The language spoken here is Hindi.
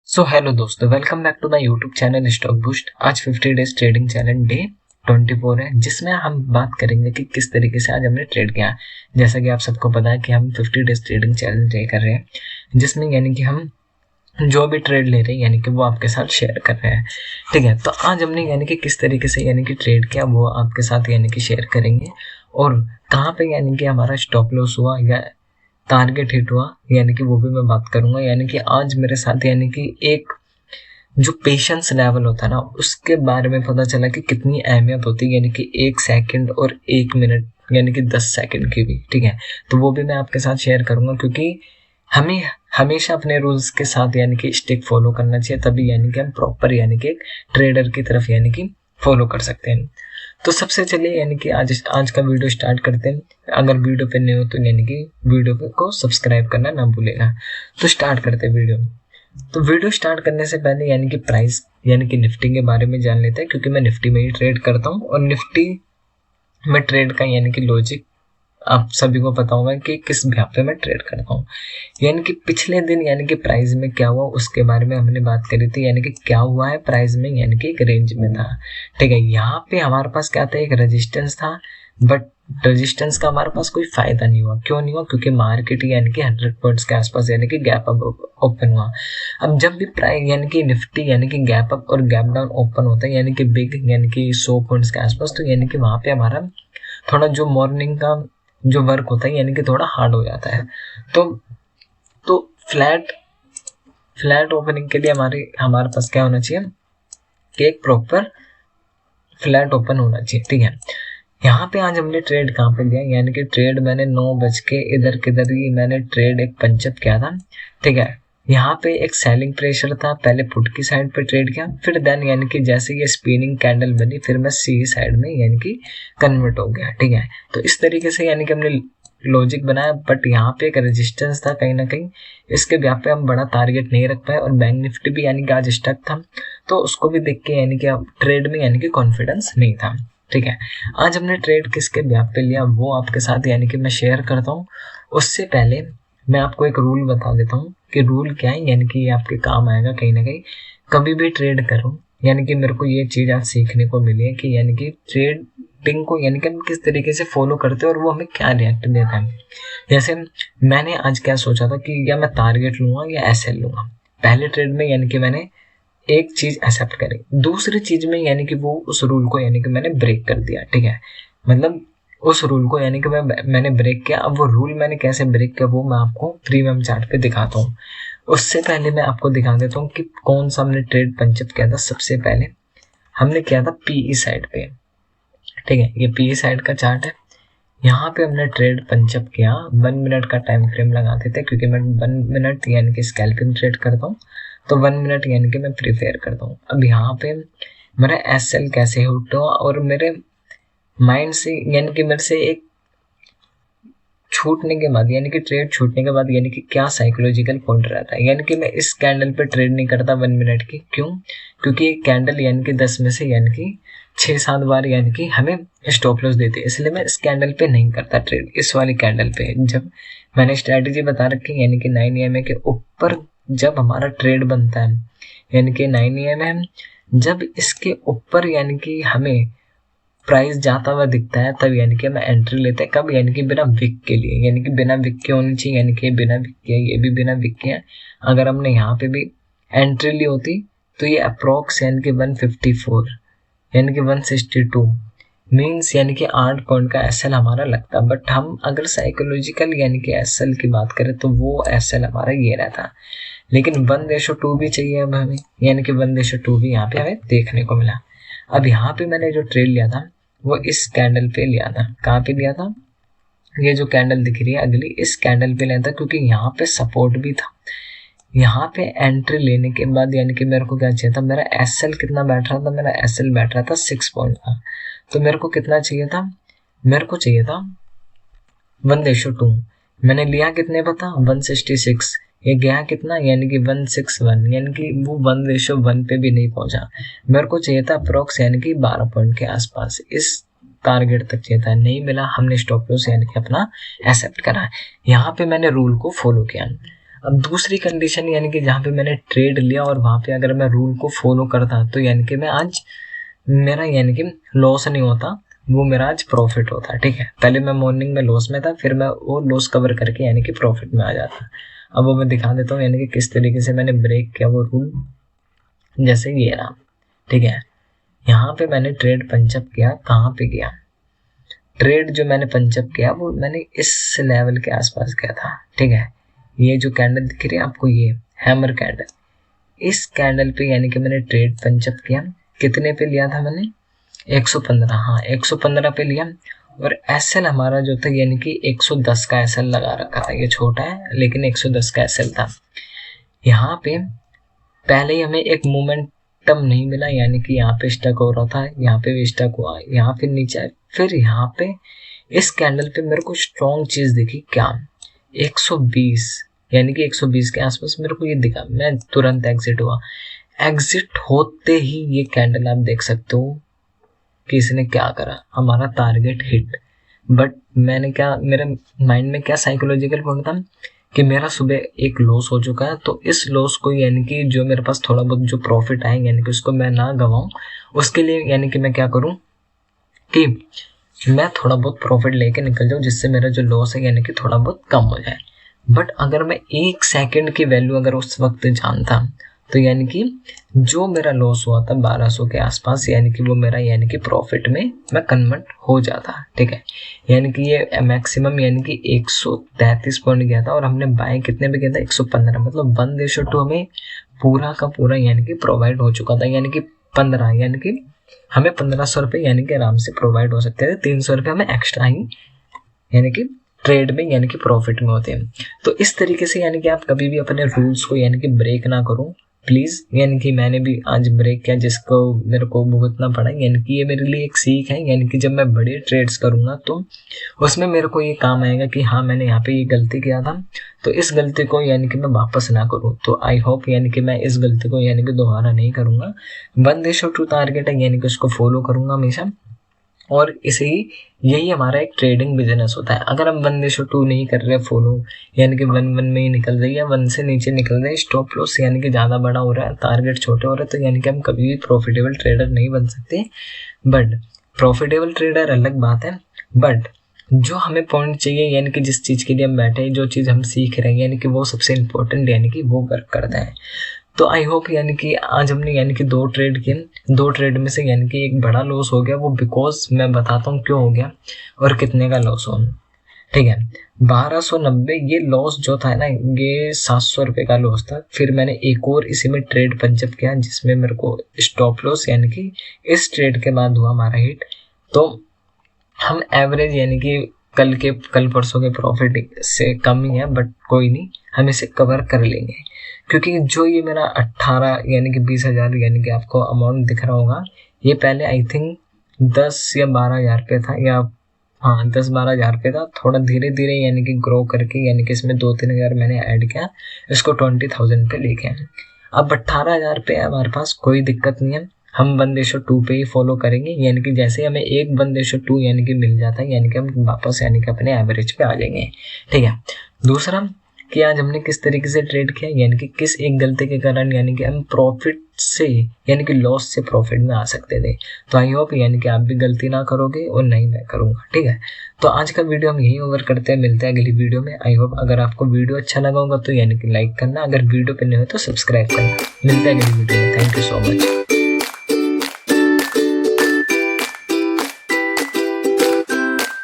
सो हेलो दोस्तों, welcome back to my YouTube channel Stock Boost. आज 50 डेज ट्रेडिंग चैलेंज डे 24 है, जिसमें हम बात करेंगे कि किस तरीके से आज हमने ट्रेड किया। जैसा कि आप सबको पता है कि हम 50 डेज ट्रेडिंग चैलेंज डे कर रहे हैं, जिसमें यानी कि हम जो भी ट्रेड ले रहे हैं यानी कि वो आपके साथ शेयर कर रहे हैं। ठीक है, तो आज हमने यानी कि किस तरीके से यानी कि ट्रेड किया वो आपके साथ यानी कि शेयर करेंगे, और कहाँ पे यानी कि हमारा स्टॉप लॉस हुआ या टारगेट हिट हुआ यानी कि वो भी मैं बात करूंगा। यानी कि आज मेरे साथ यानी कि एक जो पेशेंस लेवल होता है ना, उसके बारे में पता चला कि कितनी अहमियत होती है, यानी कि 1 सेकंड और 1 मिनट यानी कि 10 सेकंड की भी। ठीक है, तो वो भी मैं आपके साथ शेयर करूंगा, क्योंकि हमें हमेशा अपने रूल्स के साथ यानी कि स्टिक फॉलो करना चाहिए, तभी यानी कि हम प्रॉपर यानी कि एक ट्रेडर की तरफ यानी कि फॉलो कर सकते हैं। तो सबसे चलिए यानी कि आज आज का वीडियो स्टार्ट करते हैं। अगर वीडियो पे नहीं हो तो यानी कि वीडियो को सब्सक्राइब करना ना भूलेगा। तो स्टार्ट करते हैं वीडियो। तो वीडियो स्टार्ट करने से पहले यानी कि प्राइस यानी कि निफ्टी के बारे में जान लेते हैं, क्योंकि मैं निफ्टी में ही ट्रेड करता हूँ, और निफ्टी में ट्रेड का यानी कि लॉजिक आप सभी को पता होगा कि किस ब्याह पे मैं ट्रेड करता हूँ। यानी कि पिछले दिन यानी कि प्राइस में क्या हुआ उसके बारे में हमने बात करी थी। यानी कि क्या हुआ है प्राइस में, यानी कि एक रेंज में था। ठीक है, यहाँ पे हमारे पास क्या था, एक रेजिस्टेंस था, बट रेजिस्टेंस का हमारे पास कोई फायदा नहीं हुआ। क्यों नहीं हुआ? क्योंकि मार्केट यानी कि 100 पॉइंट्स के आसपास यानी कि गैप अप ओपन हुआ। अब जब भी प्राइस यानी कि निफ्टी यानी कि गैप अप और गैप डाउन ओपन होता है यानी कि बिग यानी कि 100 पॉइंट्स के आसपास, तो यानी कि वहां पे हमारा थोड़ा जो मॉर्निंग का जो वर्क होता है यानी कि थोड़ा हार्ड हो जाता है। तो तो फ्लैट फ्लैट ओपनिंग के लिए हमारे पास क्या होना चाहिए कि एक प्रॉपर फ्लैट ओपन होना चाहिए। ठीक है, यहाँ पे आज हमने ट्रेड कहाँ पे लिया, यानी कि ट्रेड मैंने 9 बज के इधर किधर ही मैंने ट्रेड एक पंचअप किया था। ठीक है, यहाँ पे एक सेलिंग प्रेशर था, पहले पुट की साइड पे ट्रेड किया, फिर देन यानी कि जैसे ये स्पिनिंग कैंडल बनी फिर मैं सी साइड में यानी कि कन्वर्ट हो गया। ठीक है, तो इस तरीके से यानी कि हमने लॉजिक बनाया, बट यहाँ पे एक रेजिस्टेंस था कहीं ना कहीं, इसके ब्याह पे हम बड़ा टारगेट नहीं रख पाए, और बैंक निफ्टी भी यानी कि आज स्टक था, तो उसको भी देख के यानी कि ट्रेड में यानी कि कॉन्फिडेंस नहीं था। ठीक है, आज हमने ट्रेड किसके ब्याह पे लिया वो आपके साथ यानी कि मैं शेयर करता हूँ। उससे पहले मैं आपको एक रूल बता देता हूँ कि रूल क्या है, यानी कि ये आपके काम आएगा कहीं ना कहीं। कभी भी ट्रेड करो, यानी कि मेरे को ये चीज़ आज सीखने को मिली है कि यानी कि ट्रेडिंग को यानी कि हम किस तरीके से फॉलो करते हैं और वो हमें क्या रिएक्ट देता है। जैसे मैंने आज क्या सोचा था कि या मैं टारगेट लूंगा या एसएल लूंगा। पहले ट्रेड में यानी कि मैंने एक चीज एक्सेप्ट करी, दूसरी चीज में यानी कि वो उस रूल को यानी कि मैंने ब्रेक कर दिया। ठीक है, मतलब उस रूल को यानी कि मैंने ब्रेक किया। अब वो रूल मैंने कैसे ब्रेक किया वो मैं आपको प्रीमियम चार्ट पे दिखाता हूँ। उससे पहले मैं आपको दिखा देता हूँ कि कौन सा हमने ट्रेड पंचअप किया था। सबसे पहले हमने किया था पीई साइड पे। ठीक है, ये पीई साइड का चार्ट है। यहाँ पे हमने ट्रेड पंचअप किया, 1 मिनट का टाइम फ्रेम लगाते थे, क्योंकि मैं 1 मिनट यानी कि स्कैल्पिंग ट्रेड करता हूँ, तो 1 मिनट यानी कि मैं प्रिफेयर करता हूँ। अब यहाँ पे मेरा एसएल कैसे हिट हुआ, और मेरे माइंड से यानी कि मेरे से एक छूटने के बाद यानी कि ट्रेड छूटने के बाद यानी कि क्या साइकोलॉजिकल पॉइंट रहता है, यानी कि मैं इस कैंडल पे ट्रेड नहीं करता 1 मिनट की। क्यों? क्योंकि एक कैंडल यानी कि 10 में से यानी कि 6-7 बार यानी कि हमें स्टॉप लॉस देते हैं, इसलिए मैं इस कैंडल पे नहीं करता ट्रेड। इस वाली कैंडल पे जब मैंने स्ट्रैटेजी बता रखी यानी कि 9 EMA के ऊपर जब हमारा ट्रेड बनता है, यानी कि 9 EMA जब इसके ऊपर यानी कि हमें प्राइस जाता हुआ दिखता है, तब यानी कि हम एंट्री लेते हैं। कब? यानी कि बिना विक के लिए, यानी कि बिना विक के होनी चाहिए, यानी कि बिना विक के, ये भी बिना विक के है। अगर हमने यहाँ पे भी एंट्री ली होती तो ये अप्रोक्स यानी कि 154 यानी कि 162 मीन्स यानी कि 8 पॉइंट का एसएल हमारा लगता। बट हम अगर साइकोलॉजिकल यानी कि एसएल की बात करें तो वो एसएल हमारा ये रहता, लेकिन 1:2 भी चाहिए अब हमें, यानी कि 1:2 भी यहाँ पे हमें देखने को मिला। अब यहाँ पे मैंने जो ट्रेड लिया था वो इस कैंडल पे लिया था। कहाँ पे लिया था? ये जो कैंडल दिख रही है अगली, इस कैंडल पे लिया था, क्योंकि यहाँ पे सपोर्ट भी था। यहाँ पे एंट्री लेने के बाद यानी कि मेरे को क्या चाहिए था, मेरा एसएल कितना बैठ रहा था, मेरा एसएल बैठ रहा था 6 पॉइंट का। तो मेरे को कितना चाहिए था? मेरे को चाहिए था 1:2। मैंने लिया कितने पता? 166। ये गया कितना? यानी कि 161, यानी कि वो 1:1 पे भी नहीं पहुंचा। मेरे को चाहिए था अप्रोक्स यानी कि 12 पॉइंट के आसपास, इस टारगेट तक चाहिए था, नहीं मिला। हमने स्टॉप लॉस यानी कि अपना एक्सेप्ट करा। यहाँ पे मैंने रूल को फॉलो किया। अब दूसरी कंडीशन यानी कि जहाँ पे मैंने ट्रेड लिया और वहाँ पे अगर मैं रूल को फॉलो करता तो यानी कि मैं आज मेरा यानी कि लॉस नहीं होता, वो मेरा आज प्रॉफिट होता। ठीक है, पहले मैं मॉर्निंग में लॉस में था, फिर मैं वो लॉस कवर करके यानी कि प्रॉफिट में आ जाता। अब वो मैं दिखा देता हूँ यानी कि किस तरीके से मैंने ब्रेक किया वो रूल। जैसे ये रहा, ठीक है, यहाँ पे मैंने ट्रेड पंचअप किया। कहाँ पे किया ट्रेड? जो मैंने पंचअप किया वो मैंने इस लेवल के आसपास किया था। ठीक है, ये जो कैंडल दिख रही है आपको, ये हैमर कैंडल, इस कैंडल पे यानी कि मैंने ट्रेड पंचअप किया। कितने पे लिया था मैंने? 115। हाँ, 115 पे लिया। और एसएल हमारा जो था यानी कि 110 का एसएल लगा रखा था। ये छोटा है लेकिन 110 का एसएल था। यहाँ पे पहले ही हमें एक मोमेंटम नहीं मिला, यानी कि यहाँ पे स्टक हो रहा था, यहाँ पे भी स्टक हुआ, यहाँ पे नीचे आया, फिर यहाँ पे इस कैंडल पे मेरे को स्ट्रॉन्ग चीज दिखी। क्या? 120, यानी कि 120 के आसपास मेरे को ये दिखा। मैं तुरंत एग्जिट हुआ। एग्जिट होते ही ये कैंडल आप देख सकते हो कि इसने क्या करा, हमारा टारगेट हिट। बट मैंने क्या, मेरे माइंड में क्या साइकोलॉजिकल पॉइंट था कि मेरा सुबह एक लॉस हो चुका है, तो इस लॉस को यानी कि जो मेरे पास थोड़ा बहुत जो प्रॉफिट आएंगे यानी कि उसको मैं ना गवाऊं, उसके लिए यानी कि मैं क्या करूं कि मैं थोड़ा बहुत प्रॉफिट लेके निकल जाऊं, जिससे मेरा जो लॉस है यानी कि थोड़ा बहुत कम हो जाए। बट अगर मैं 1 सेकंड की वैल्यू अगर उस वक्त जानता तो यानी कि जो मेरा लॉस हुआ था 1200 के आसपास, यानी कि वो मेरा यानी कि प्रॉफिट में मैं कन्वर्ट हो जाता। ठीक है, यानी कि ये मैक्सिमम यानी कि 133 पॉइंट गया था और हमने बाय कितने पे किया था? 115। मतलब 1:2 हमें पूरा का पूरा यानी कि प्रोवाइड हो चुका था। यानी कि 15, यानी कि हमें 1500 रुपये यानी कि आराम से प्रोवाइड हो सकते थे। 300 रुपये हमें एक्स्ट्रा ही यानी कि ट्रेड में यानी कि प्रॉफिट में होते हैं। तो इस तरीके से यानी कि आप कभी भी अपने रूल्स को यानी कि ब्रेक ना करो प्लीज। यानी कि मैंने भी आज ब्रेक किया, जिसको मेरे को भुगतना पड़ा। यानी कि ये मेरे लिए एक सीख है, यानी कि जब मैं बड़े ट्रेड्स करूंगा तो उसमें मेरे को ये काम आएगा कि हाँ मैंने यहाँ पे ये गलती किया था, तो इस गलती को यानी कि मैं वापस ना करूँ। तो आई होप यानी कि मैं इस गलती को यानी कि दोबारा नहीं करूंगा। 1:2 टारगेट है, यानी कि उसको फॉलो करूंगा हमेशा। और इसे ही यही हमारा एक ट्रेडिंग बिजनेस होता है। अगर हम 1:2 नहीं कर रहे फॉलो, यानी कि 1:1 में ही निकल रही है, 1 से नीचे निकल रहे, स्टॉप लॉस यानी कि ज़्यादा बड़ा हो रहा है, टारगेट छोटे हो रहे हैं, तो यानी कि हम कभी भी प्रॉफिटेबल ट्रेडर नहीं बन सकते। बट प्रॉफिटेबल ट्रेडर अलग बात है, बट जो हमें पॉइंट चाहिए यानी कि जिस चीज़ के लिए हम बैठे हैं, जो चीज़ हम सीख रहे हैं, यानी कि वो सबसे इम्पोर्टेंट यानी कि वो वर्क करता है। तो आई होप यानी कि आज हमने यानी कि 2 ट्रेड किए। 2 ट्रेड में से यानी कि एक बड़ा लॉस हो गया, वो बिकॉज मैं बताता हूँ क्यों हो गया और कितने का लॉस हो। ठीक है, 1290 ये लॉस जो था ना, ये 700 रुपये का लॉस था। फिर मैंने एक और इसी में ट्रेड पंचअप किया, जिसमें मेरे को स्टॉप लॉस यानी कि इस ट्रेड के बाद हुआ हमारा हिट। तो हम एवरेज यानी कि कल परसों के प्रॉफिट से कम ही है, बट कोई नहीं, हम इसे कवर कर लेंगे। क्योंकि जो ये मेरा 18 यानी कि 20,000 यानी कि आपको अमाउंट दिख रहा होगा, ये पहले आई थिंक 10 या 12,000 पे था, या हाँ 10-12,000 पे था। थोड़ा धीरे धीरे यानी कि ग्रो करके यानी कि इसमें 2-3 हज़ार मैंने ऐड किया, इसको 20,000 पे लेके आए। अब 18,000 पे है हमारे पास, कोई दिक्कत नहीं है, हम 1:2 पे ही फॉलो करेंगे। यानी कि जैसे हमें एक 1:2 यानी कि मिल जाता है, यानी कि हम वापस यानी कि अपने एवरेज पे आ जाएंगे। ठीक है, दूसरा कि आज हमने किस तरीके से ट्रेड किया, यानी कि किस एक गलती के कारण यानी कि हम प्रॉफिट से यानी कि लॉस से प्रॉफिट में आ सकते थे। तो आई होप यानी कि आप भी गलती ना करोगे और नहीं मैं करूँगा। ठीक है, तो आज का वीडियो हम यही ओवर करते हैं, मिलते हैं अगली वीडियो में। आई होप अगर आपको वीडियो अच्छा लगा होगा तो यानी कि लाइक करना, अगर वीडियो पे नहीं हो तो सब्सक्राइब करना। मिलते हैं अगली वीडियो में, थैंक यू सो मच।